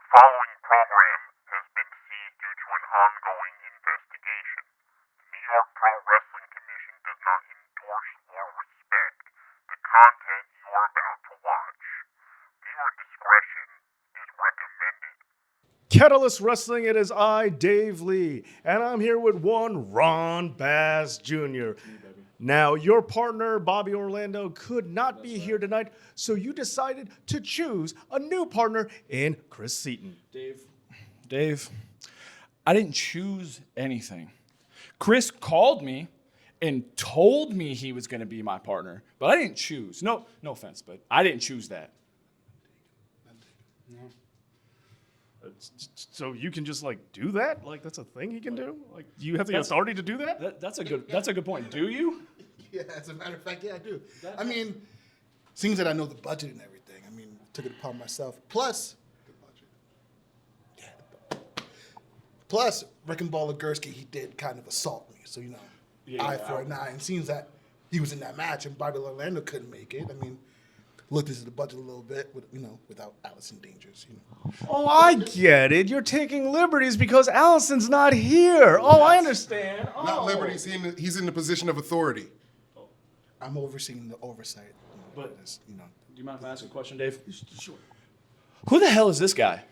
following program has been seized due to an ongoing investigation. The New York Pro Wrestling Commission does not endorse or respect the content you are about to watch. Viewer discretion is recommended. Catalyst Wrestling, it is I, Dave Lee, and I'm here with one Ron Bass Jr. Now, your partner, Bobby Orlando, could not be here tonight, so you decided to choose a new partner in Chris Seaton. Dave, I didn't choose anything. Chris called me and told me he was going to be my partner, but I didn't choose. No offense, but I didn't choose that. No. So you can just do that? That's a thing he can do? You have the authority to do that? That's a good point. Do you? Yeah, as a matter of fact, yeah, I do. Seems that I know the budget and everything. Took it upon myself. Plus, the budget. Plus, Wrecking Ball Legursky, he did kind of assault me. So, eye for an eye. And seems that he was in that match and Bobby Orlando couldn't make it. Looked into the budget a little bit, without Allison Dangers. Oh, I get it. You're taking liberties because Allison's not here. Oh, I understand. Not liberties. He's in the position of authority. I'm overseeing the oversight. But, do you mind if I ask a question, Dave? Sure. Who the hell is this guy?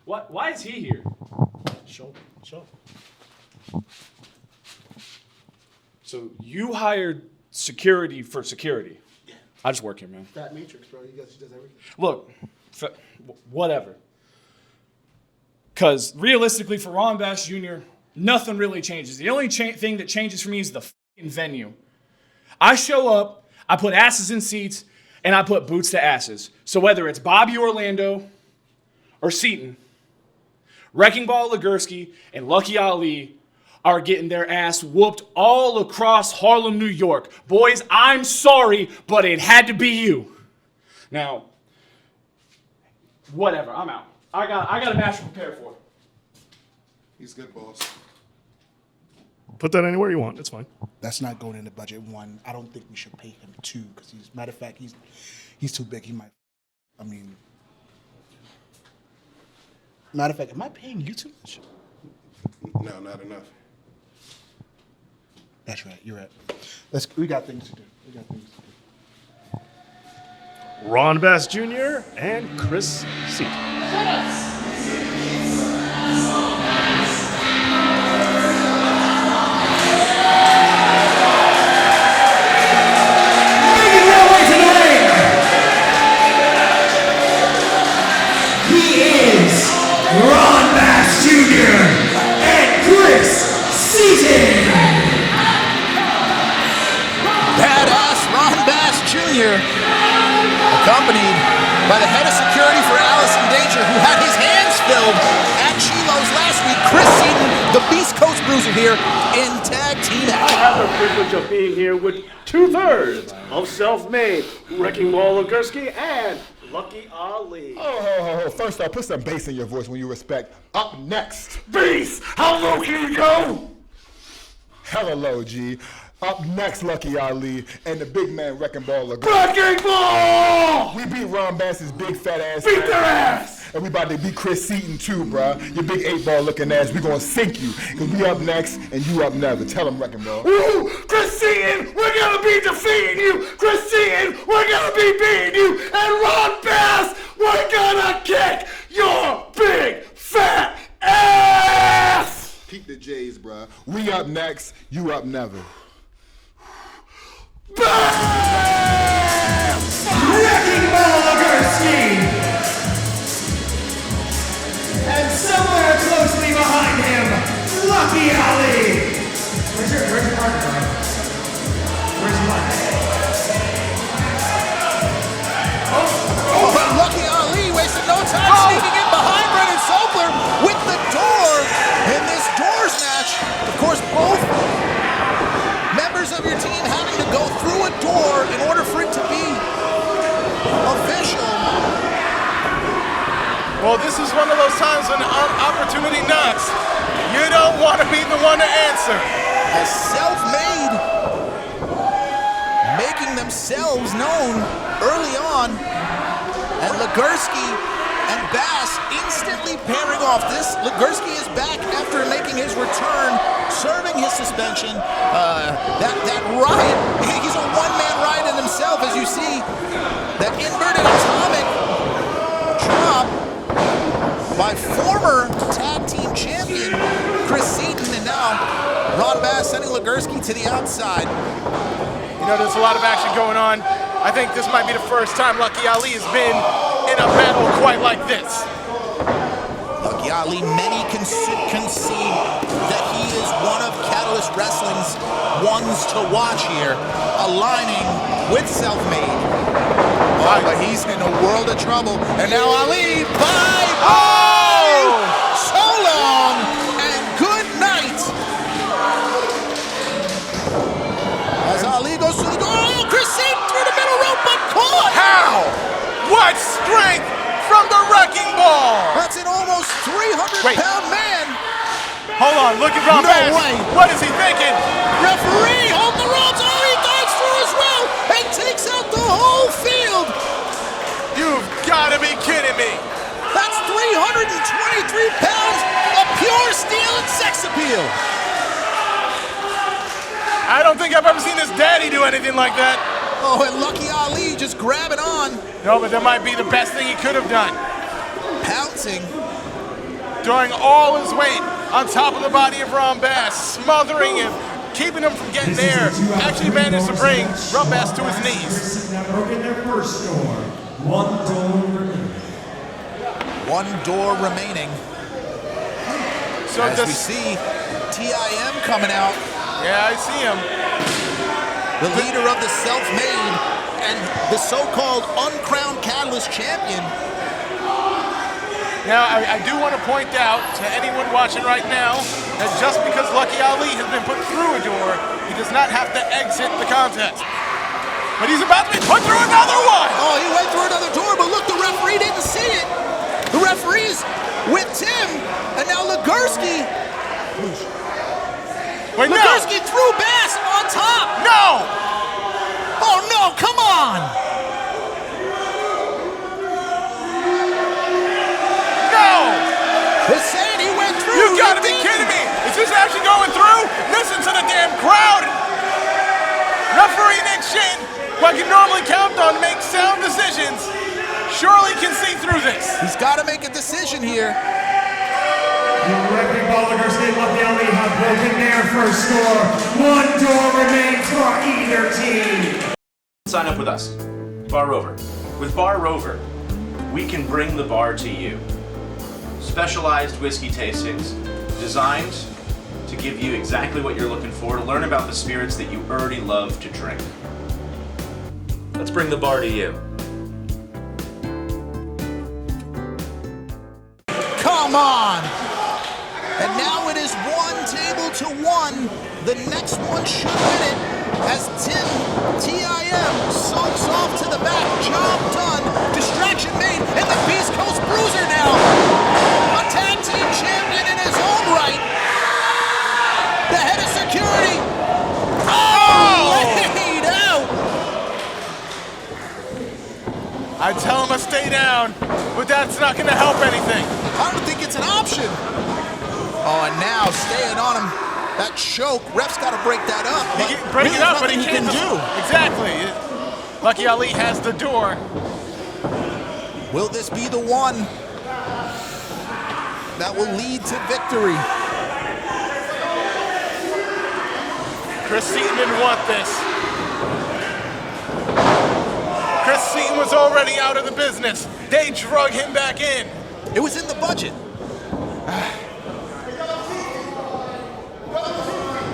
Why is he here? Show. So you hired security for security? I just work here, man. Fat Matrix, bro. He does everything. Look, whatever. Because realistically, for Ron Bass Jr., nothing really changes. The only thing that changes for me is the fucking venue. I show up, I put asses in seats, and I put boots to asses. So whether it's Bobby Orlando or Seaton, Wrecking Ball Legursky and Lucky Ali are getting their ass whooped all across Harlem, New York. Boys, I'm sorry, but it had to be you. Now, whatever, I'm out. I got a match to prepare for. He's good, boss. Put that anywhere you want. It's fine. That's not going in the budget. 1, I don't think we should pay him 2, because matter of fact, he's too big. He might. Matter of fact, am I paying you too much? No, not enough. That's right. You're right. We got things to do. Ron Bass Jr. and Chris Seaton. Ron Bass Jr. and Chris Seaton. Badass Ron Bass Jr. accompanied by the head of security for Allison Danger, who had his hands filled at Chilo's last week. Chris Seaton, the Beast Coast Bruiser, here in tag team I action. have the privilege of being here with 2/3 of self-made Wrecking Ball Legursky and Lucky Ali. Oh, first off, put some bass in your voice when you respect. Up next. Beast, how low can you go? Hella low, G. Up next, Lucky Ali and the big man Wrecking Ball Legursky. Wrecking Ball! We beat Ron Bass's big fat ass. Beat their ass! And we about to beat Chris Seaton too, bruh. Your big 8-ball looking ass. We gonna sink you. Cause we up next and you up never. Tell him, Wrecking Ball. Woo! Chris Seaton, we're gonna be defeating you! Chris Seaton, we're gonna be beating you! And Ron Bass, we're gonna kick your big fat ass! Keep the J's, bruh. We up next, you up never. Bam! Wrecking Ball Legursky! And somewhere closely behind him, Lucky Ali! Where's your partner, bro? Where's your partner? But Lucky Ali wasted no time sneaking in behind Brennan Sobler with the door in this doors match. Of course, both members of your team having to go through a door in order for it to be official. Well, this is one of those times when the opportunity knocks. You don't want to be the one to answer. As self-made, making themselves known early on, and Legursky and Bass in off this. Legursky is back after making his return, serving his suspension. That ride, he's a one-man ride in himself, as you see. That inverted atomic drop by former tag team champion Chris Seaton, and now Ron Bass sending Legursky to the outside. You know, there's a lot of action going on. I think this might be the first time Lucky Ali has been in a battle quite like this. Lucky Ali, many concede that he is one of Catalyst Wrestling's ones to watch here, aligning with Self-Made. Oh, but he's in a world of trouble. And now Ali, bye-bye! So long, and good night! As Ali goes to the door, oh, Chris Seaton through the middle rope, but caught! How? What strength from the Wrecking Ball! That's an almost 300-pound man. Hold on, look at Ron Bass. way. What is he thinking? Referee holding the ropes. Oh, he dives through as well and takes out the whole field. You've got to be kidding me. That's 323 pounds of pure steel and sex appeal. I don't think I've ever seen his daddy do anything like that. Oh, and Lucky Ali just grabbing on. No, but that might be the best thing he could have done. Pouncing. Throwing all his weight on top of the body of Ron Bass, smothering him, keeping him from getting there. Actually managed to bring Ron Bass to his knees. Broken their first door. One door remaining. One door remaining. So As we see TIM coming out. Yeah, I see him. The leader of the Self-Made and the so-called uncrowned Catalyst champion. Now, I do want to point out to anyone watching right now that just because Lucky Ali has been put through a door, he does not have to exit the contest. But he's about to be put through another one! Oh, he went through another door, but look, the referee didn't see it. The referee's with Tim, and now Legursky. Wait, Legursky threw Bass on top. No! Oh no, come on! No! They're saying he went through. You gotta be kidding me! Is this actually going through? Listen to the damn crowd! Referee Nick Shin, who I can normally count on to make sound decisions, surely can see through this. He's got to make a decision here. The Wrecking Ball, Legursky and Lucky Ali have broken their first door. One door remains for either team. Sign up with us. Bar Rover. With Bar Rover, we can bring the bar to you. Specialized whiskey tastings designed to give you exactly what you're looking for, to learn about the spirits that you already love to drink. Let's bring the bar to you. Come on! And now it is 1-1. The next one should win it as TIM soaks off to the back. Job done. Distraction made. And the Beast Coast Bruiser now. A tag team champion in his own right. The head of security. Oh! Laid out. I tell him to stay down, but that's not going to help anything. I don't think it's an option. Oh, and now staying on him. That choke, ref's got to break that up. He can break it up, but he can can't do. Exactly. Lucky Ali has the door. Will this be the one that will lead to victory? Chris Seaton didn't want this. Chris Seaton was already out of the business. They drug him back in. It was in the budget.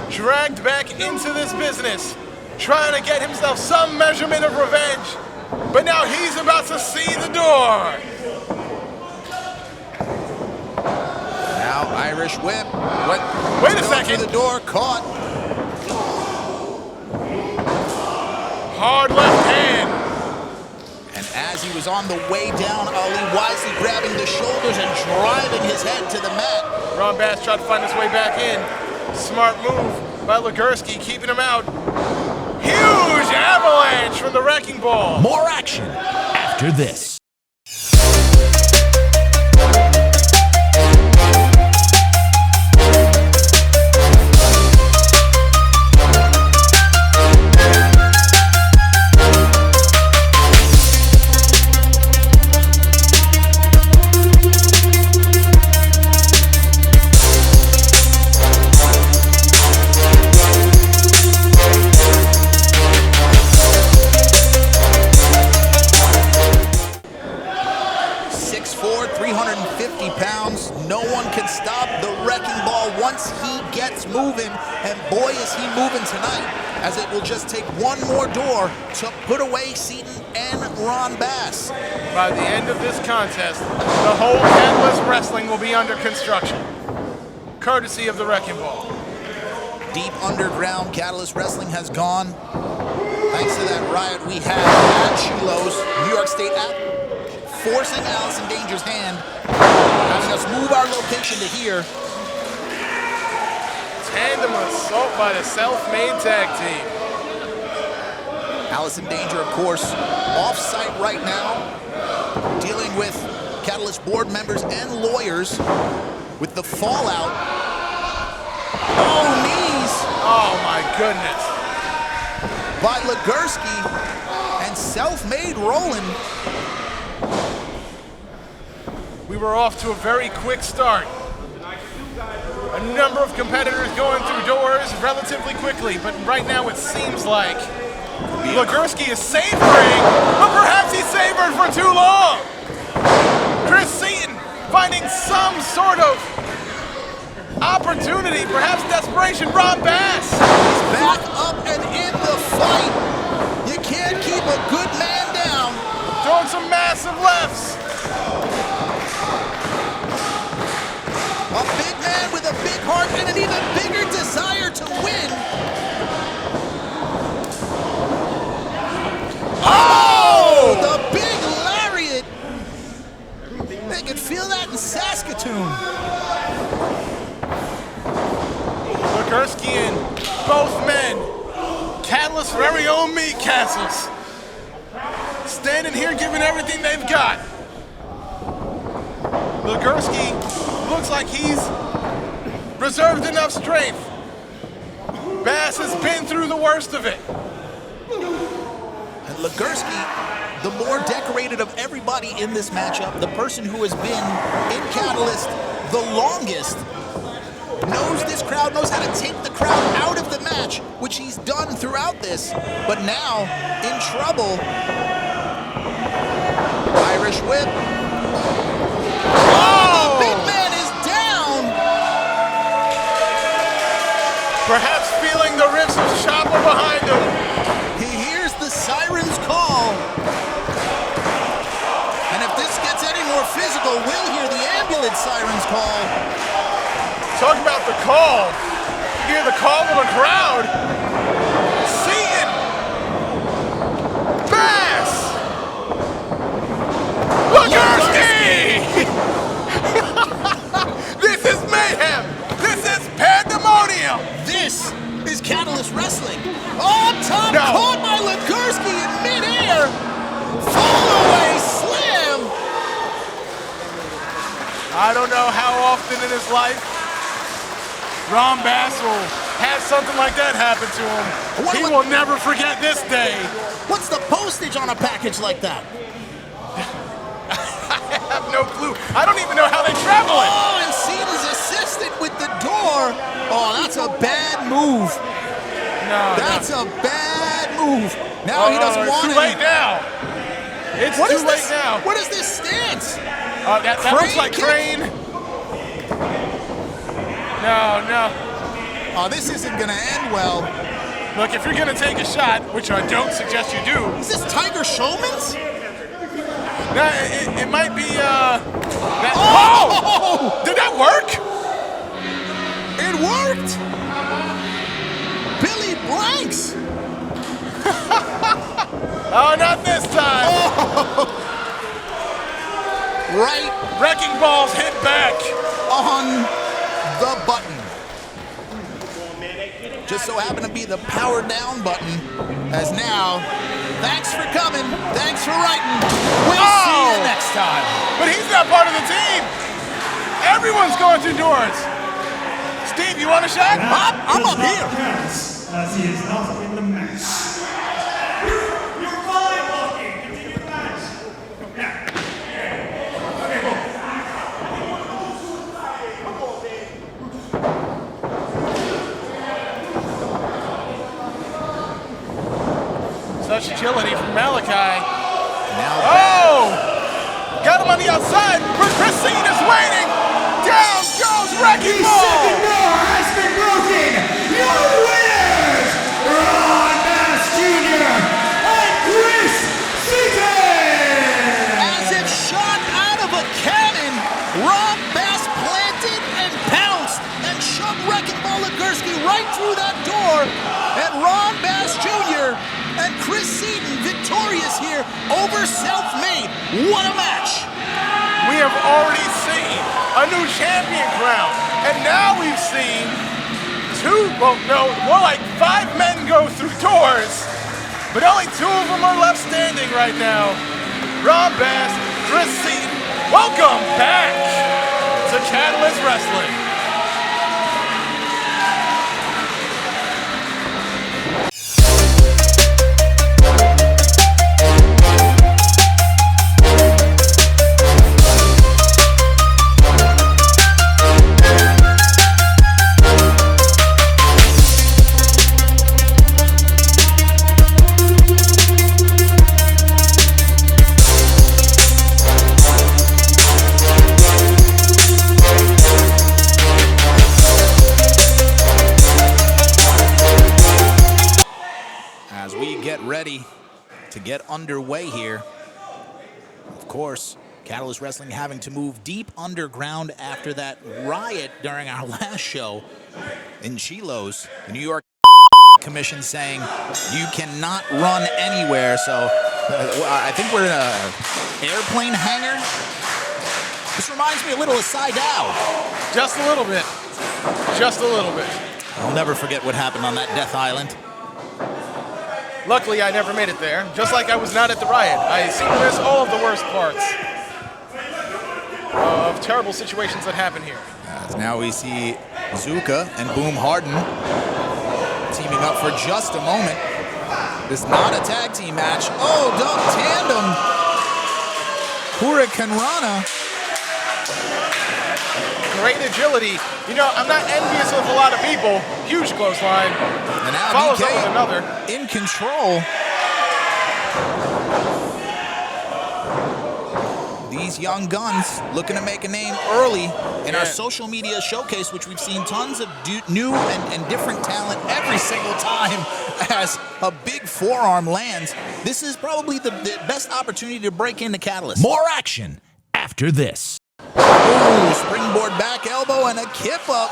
Dragged back into this business, trying to get himself some measurement of revenge. But now he's about to see the door. Now Irish whip. Wait a second. The door caught. Hard left hand. And as he was on the way down, Ali wisely grabbing the shoulders and driving his head to the mat. Ron Bass tried to find his way back in. Smart move by Legursky, keeping him out. Huge avalanche from the Wrecking Ball. More action after this. 6'4", 350 pounds. No one can stop the Wrecking Ball once he gets moving. And boy, is he moving tonight, as it will just take one more door to put away Seaton and Ron Bass. By the end of this contest, the whole Catalyst Wrestling will be under construction, courtesy of the Wrecking Ball. Deep underground Catalyst Wrestling has gone, thanks to that riot we had at Shiloh's New York State app, forcing Alice in Danger's hand, having us move our location to here. Tandem assault by the self-made tag team. Alice in Danger, of course, off-site right now, dealing with Catalyst board members and lawyers with the fallout. Oh, knees! Oh my goodness. By Legursky and self-made Roland. We were off to a very quick start. A number of competitors going through doors relatively quickly, but right now it seems like Legursky is savoring, but perhaps he savored for too long. Chris Seaton finding some sort of opportunity, perhaps desperation. Ron Bass back up and in the fight. You can't keep a good man down. Throwing some massive lefts. A big man with a big heart and an even bigger desire to win. Oh! The big lariat. They could feel that in Saskatoon. Legursky and both men, Catalyst's very own meat castles, standing here giving everything they've got. Legursky looks like he's reserved enough strength. Bass has been through the worst of it. And Legursky, the more decorated of everybody in this matchup, the person who has been in Catalyst the longest, knows this crowd, knows how to take the crowd out of the match, which he's done throughout this, but now in trouble. Irish whip. Oh, the big man is down. Perhaps feeling the rifts of Chopper behind him. He hears the siren's call. And if this gets any more physical, we'll hear the ambulance sirens call. Talk about the call. You hear the call of the crowd. Seaton. Bass. Legursky. This is mayhem. This is pandemonium. This is Catalyst Wrestling. On top, No. caught by Legursky in midair. Fall away slam. I don't know how often in his life Ron Bass will have something like that happen to him. He will never forget this day. What's the postage on a package like that? I have no clue. I don't even know how they travel it. Oh, and Seaton's assisted with the door. Oh, that's a bad move. No, That's a bad move. Now he doesn't want it's too late now. It's What too is late this? now. What is this stance? That looks like Crane Crane. No. Oh, this isn't gonna end well. Look, if you're gonna take a shot, which I don't suggest you do, Is this Tiger Showman's? no, it might be that. Oh! Did that work? It worked! Billy Blanks! Oh, not this time. Right Wrecking Ball's hit back. on the button. Just so happened to be the power down button, as now, thanks for coming, thanks for writing, we'll see you next time. But he's not part of the team. Everyone's going through doors. Steve, you want a shot? I'm up here. As he is not in the match. You're fine, Lucky. Continue the match. Yeah. Okay, go. Such agility from Malachi. Now Oh! Got him on on the outside where Chris Seaton is waiting. Down goes Wrecking The Ball. second bar has been broken. Your winners, Ron Bass Jr. and Chris Seaton. As if shot out of a cannon, Ron Bass planted and pounced and shoved Wrecking Ball Legursky right through that door. And Ron Bass Jr. and Chris Seaton victorious here over Self-Made. What a match! We have already seen a new champion crown, and now we've seen more like 5 men go through doors, but only 2 of them are left standing right now. Ron Bass, Chris Seaton, welcome back to Catalyst Wrestling. As we get ready to get underway here, of course, Catalyst Wrestling having to move deep underground after that riot during our last show in Chilos. The New York Commission saying you cannot run anywhere. So I think we're in an airplane hangar. This reminds me a little of Seidao. Just a little bit. Just a little bit. I'll never forget what happened on that Death Island. Luckily, I never made it there, just like I was not at the riot. I seem to miss all of the worst parts of terrible situations that happen here. As now we see Zuka and Boom Harden teaming up for just a moment. This is not a tag team match. Oh, double tandem. Hurricane Rana. Great agility. You know, I'm not envious of a lot of people. Huge clothesline. And now follows up DK with another. in control. These young guns looking to make a name early in our social media showcase, which we've seen tons of new and different talent every single time as a big forearm lands. This is probably the best opportunity to break into Catalyst. More action after this. Ooh, springboard back elbow and a kip up.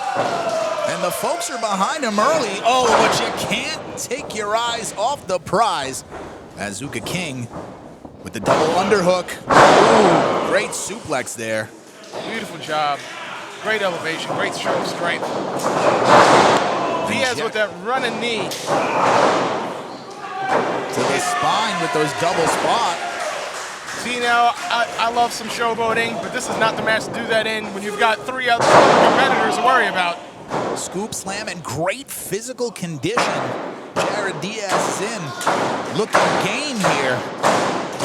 And the folks are behind him early. Oh, but you can't take your eyes off the prize. Azuka King with the double underhook. Ooh, great suplex there. Beautiful job. Great elevation. Great show of strength. Diaz with that running knee. To the spine with those double spot. See, now, I love some showboating, but this is not the match to do that in when you've got 3 other competitors to worry about. Scoop slam and great physical condition. Jared Diaz is in. Looking game here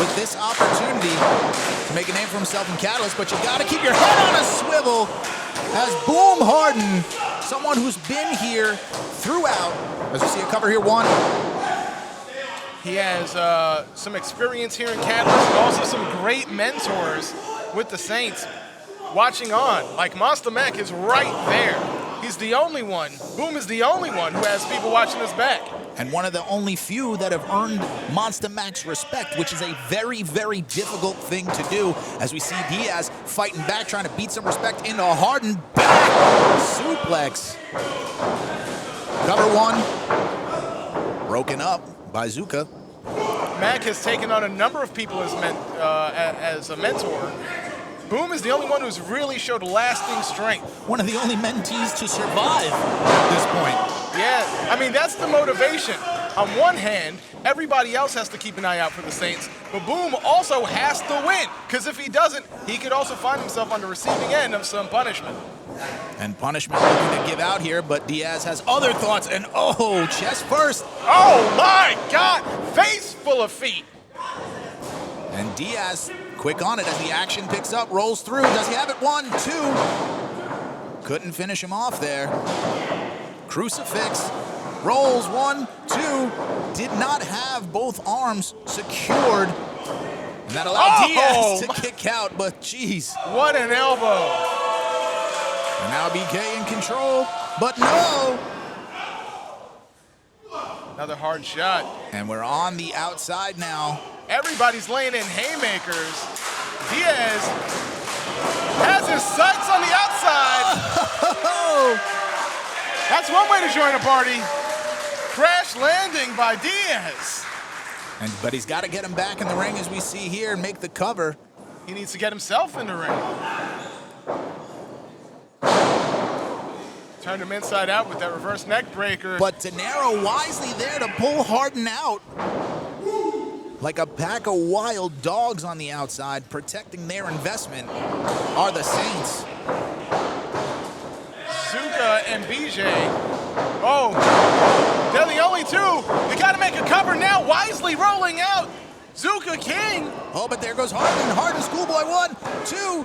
with this opportunity to make a name for himself in Catalyst, but you got to keep your head on a swivel as Boom Harden, someone who's been here throughout. As we see a cover here, 1. He has some experience here in Catalyst and also some great mentors with the Saints watching on. Like Monster Mac is right there. He's the only one. Boom is the only one who has people watching his back. And one of the only few that have earned Monster Mac's respect, which is a very, very difficult thing to do. As we see Diaz fighting back, trying to beat some respect into Harden. Back suplex. Cover 1. Broken up by Zuka. Mac has taken on a number of people as a mentor. Boom is the only one who's really showed lasting strength. One of the only mentees to survive at this point. Yeah, I mean, that's the motivation. On one hand, everybody else has to keep an eye out for the Saints, but Boom also has to win, because if he doesn't, he could also find himself on the receiving end of some punishment. And punishment looking to give out here, but Diaz has other thoughts, and oh, chest first. Oh my God, face full of feet. And Diaz quick on it as the action picks up, rolls through. Does he have it? 1, 2. Couldn't finish him off there. Crucifix. Rolls 1, 2. Did not have both arms secured. And that allowed Diaz to my- kick out, but geez. What an elbow. And now BK in control, but no. Another hard shot. And we're on the outside now. Everybody's laying in haymakers. Diaz has his sights on the outside. That's one way to join a party. Crash landing by Diaz. But he's got to get him back in the ring as we see here and make the cover. He needs to get himself in the ring. Turned him inside out with that reverse neck breaker. But De Niro wisely there to pull Harden out. Like a pack of wild dogs on the outside, protecting their investment are the Saints. Zuka and BJ. Oh, they're the only two. They got to make a cover now. Wisely rolling out. Zuka King. Oh, but there goes Harden. Harden, Schoolboy, 1, 2.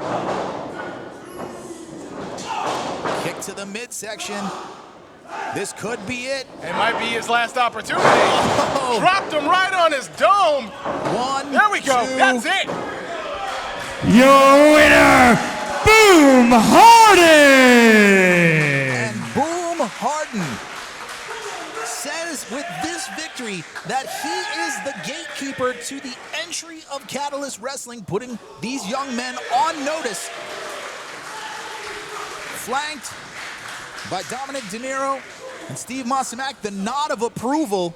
Kick to the midsection. This could be it. It might be his last opportunity. Oh. Dropped him right on his dome. 1, There we go. 2. That's it. Your winner, Boom Harden! And Boom Harden says with this victory that he is the gatekeeper to the entry of Catalyst Wrestling, putting these young men on notice. Flanked by Dominic De Niro and Steve Masamak, the nod of approval